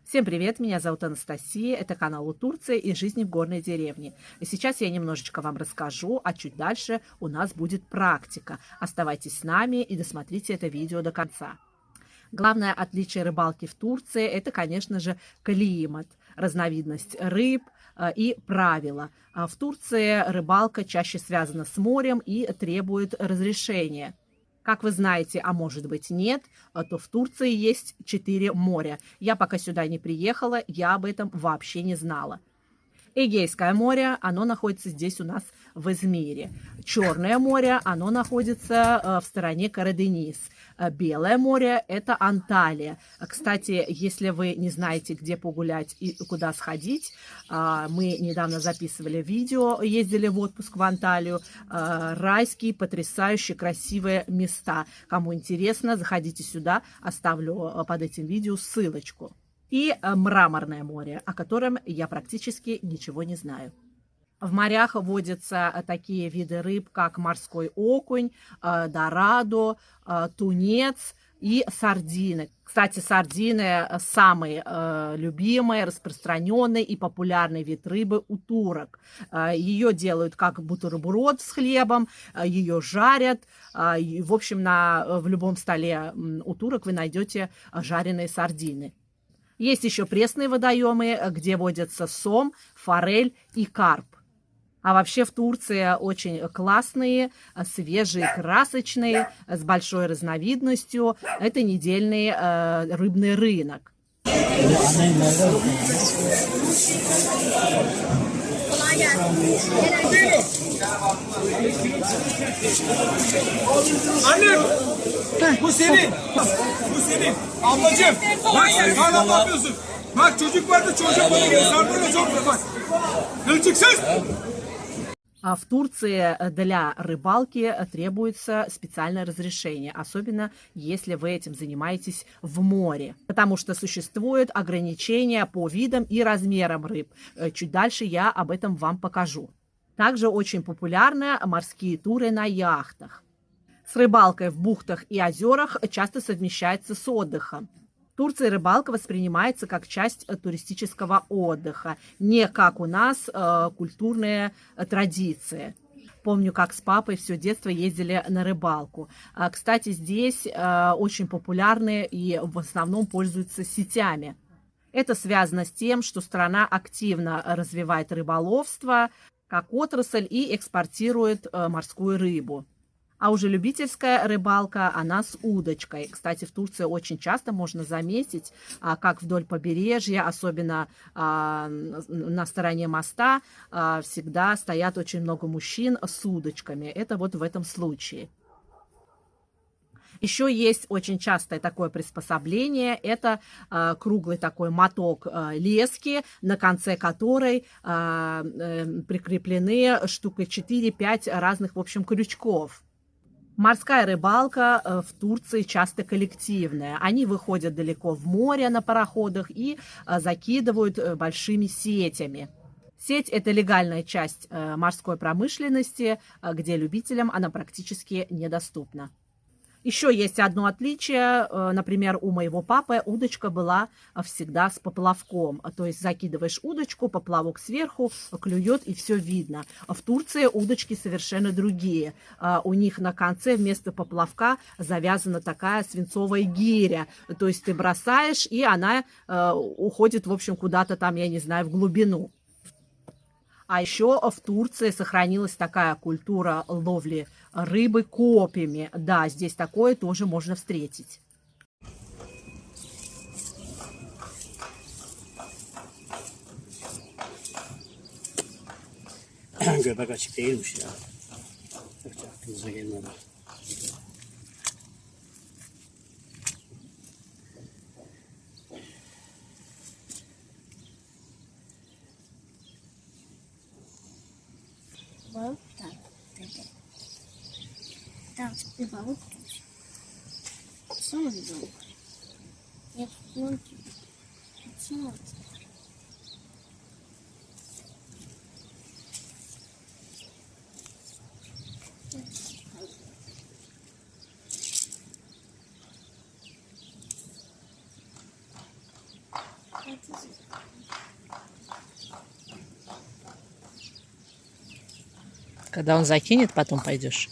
Всем привет, меня зовут Анастасия, это канал «У Турции» и «Жизнь в горной деревне». И сейчас я немножечко вам расскажу, а чуть дальше у нас будет практика. Оставайтесь с нами и досмотрите это видео до конца. Главное отличие рыбалки в Турции – это, конечно же, климат, разновидность рыб и правила. В Турции рыбалка чаще связана с морем и требует разрешения. Как вы знаете, а может быть нет, то в Турции есть 4 моря. Я пока сюда не приехала, я об этом вообще не знала. Эгейское море, оно находится здесь у нас в Измире. Черное море, оно находится в стороне Караденис. Белое море – это Анталия. Кстати, если вы не знаете, где погулять и куда сходить, мы недавно записывали видео, ездили в отпуск в Анталию. Райские, потрясающие, красивые места. Кому интересно, заходите сюда, оставлю под этим видео ссылочку. И Мраморное море, о котором я практически ничего не знаю. В морях водятся такие виды рыб, как морской окунь, дорадо, тунец и сардины. Кстати, сардины самый любимый, распространенный и популярный вид рыбы у турок. Ее делают как бутерброд с хлебом, ее жарят. В общем, в любом столе у турок вы найдете жареные сардины. Есть еще пресные водоемы, где водятся сом, форель и карп. А вообще в Турции очень классные, свежие, красочные, с большой разновидностью. Это недельный рыбный рынок. Bu senin. Bu senin. Ablacığım. Bak sen hala ne yapıyorsun? Bak çocuk vardı çocuk bana gel. Sardalya çok bak. Kılçıksız. В Турции для рыбалки требуется специальное разрешение, особенно если вы этим занимаетесь в море, потому что существуют ограничения по видам и размерам рыб. Чуть дальше я об этом вам покажу. Также очень популярны морские туры на яхтах. С рыбалкой в бухтах и озерах часто совмещается с отдыхом. В Турции рыбалка воспринимается как часть туристического отдыха, не как у нас культурные традиции. Помню, как с папой все детство ездили на рыбалку. Кстати, здесь очень популярны и в основном пользуются сетями. Это связано с тем, что страна активно развивает рыболовство как отрасль и экспортирует морскую рыбу. А уже любительская рыбалка, она с удочкой. Кстати, в Турции очень часто можно заметить, как вдоль побережья, особенно на стороне моста, всегда стоят очень много мужчин с удочками. Это вот в этом случае. Еще есть очень частое такое приспособление. Это круглый такой моток лески, на конце которой прикреплены штуки 4-5 разных, в общем, крючков. Морская рыбалка в Турции часто коллективная. Они выходят далеко в море на пароходах и закидывают большими сетями. Сеть – это легальная часть морской промышленности, где любителям она практически недоступна. Еще есть одно отличие. Например, у моего папы удочка была всегда с поплавком. То есть закидываешь удочку, поплавок сверху, клюет и все видно. В Турции удочки совершенно другие. У них на конце вместо поплавка завязана такая свинцовая гиря. То есть ты бросаешь, и она уходит, в общем, куда-то там, я не знаю, в глубину. А еще в Турции сохранилась такая культура ловли рыбы копьями. Да, здесь такое тоже можно встретить. Göbek açık değilmiş ya. Hiç aklınıza gelmedi. Balık da dedi. Birazcık bir balık tutmuş. Tutsana bir balık. Ya tutmuyorum ki. Tutsana. Evet. Когда он закинет, потом пойдешь.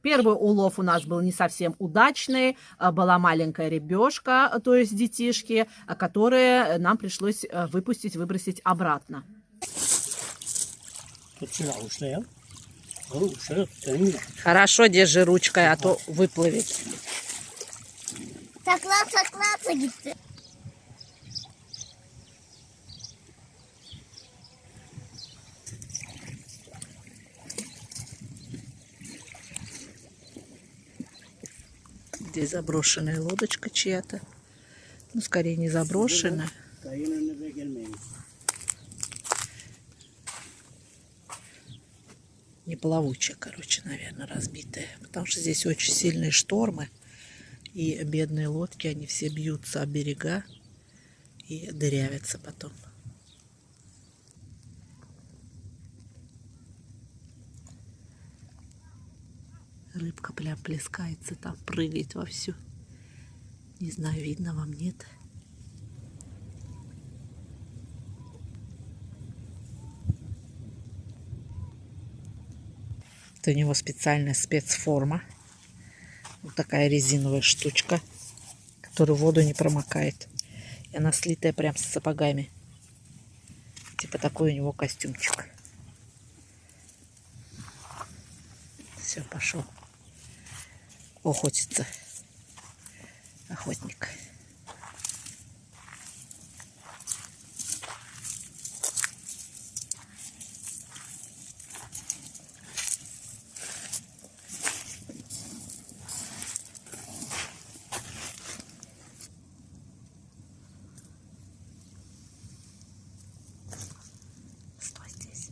Первый улов у нас был не совсем удачный. Была маленькая рыбешка, то есть детишки, которые нам пришлось выбросить обратно. Хорошо, держи ручкой, а то выплывет. Sakla gitti. Здесь заброшенная лодочка чья-то. Ну, скорее не заброшенная. Не плавучая, короче, наверное, разбитая. Потому что здесь очень сильные штормы. И бедные лодки, они все бьются о берега и дырявятся потом. Рыбка прям плескается там, прыгает вовсю. Не знаю, видно вам, нет. Это у него специальная спецформа. Вот такая резиновая штучка, которая в воду не промокает. И она слитая прям с сапогами. Типа такой у него костюмчик. Все, пошел охотиться. Охотник. Стой здесь.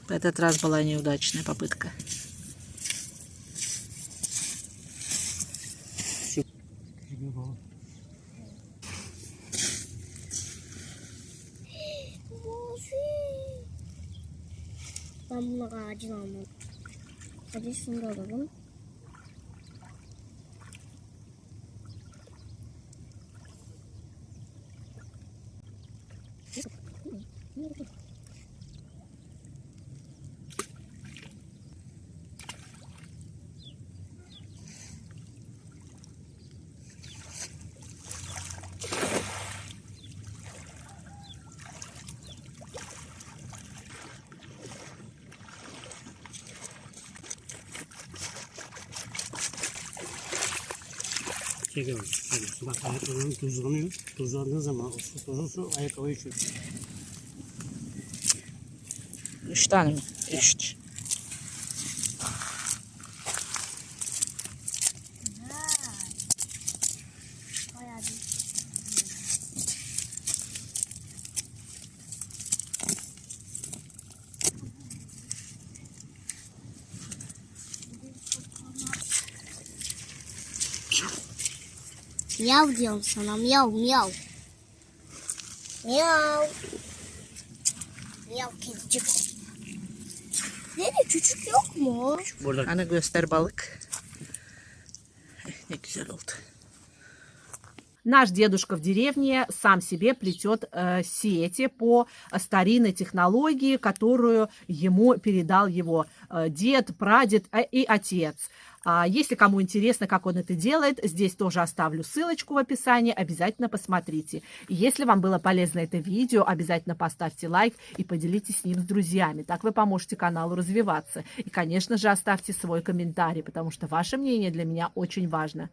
В этот раз была неудачная попытка. Ben bunları acil almalıyım. Hadi şunu da alalım. Bak ayakkabının tuzlanıyor. Tuzlandığı zaman su ayakkabıyı çöküyor. 3 tane mi? 3. Bayağı bir. Miyav diyorum sana, miyav miyav. Miyav. Miyav kedicik. Ne? Nereye küçük yok mu? Burada Ana göster balık. Ne güzel oldu. Наш дедушка в деревне сам себе плетет сети по старинной технологии, которую ему передал его дед, прадед и отец. Если кому интересно, как он это делает, здесь тоже оставлю ссылочку в описании, обязательно посмотрите. И если вам было полезно это видео, обязательно поставьте лайк и поделитесь с ним с друзьями. Так вы поможете каналу развиваться. И, конечно же, оставьте свой комментарий, потому что ваше мнение для меня очень важно.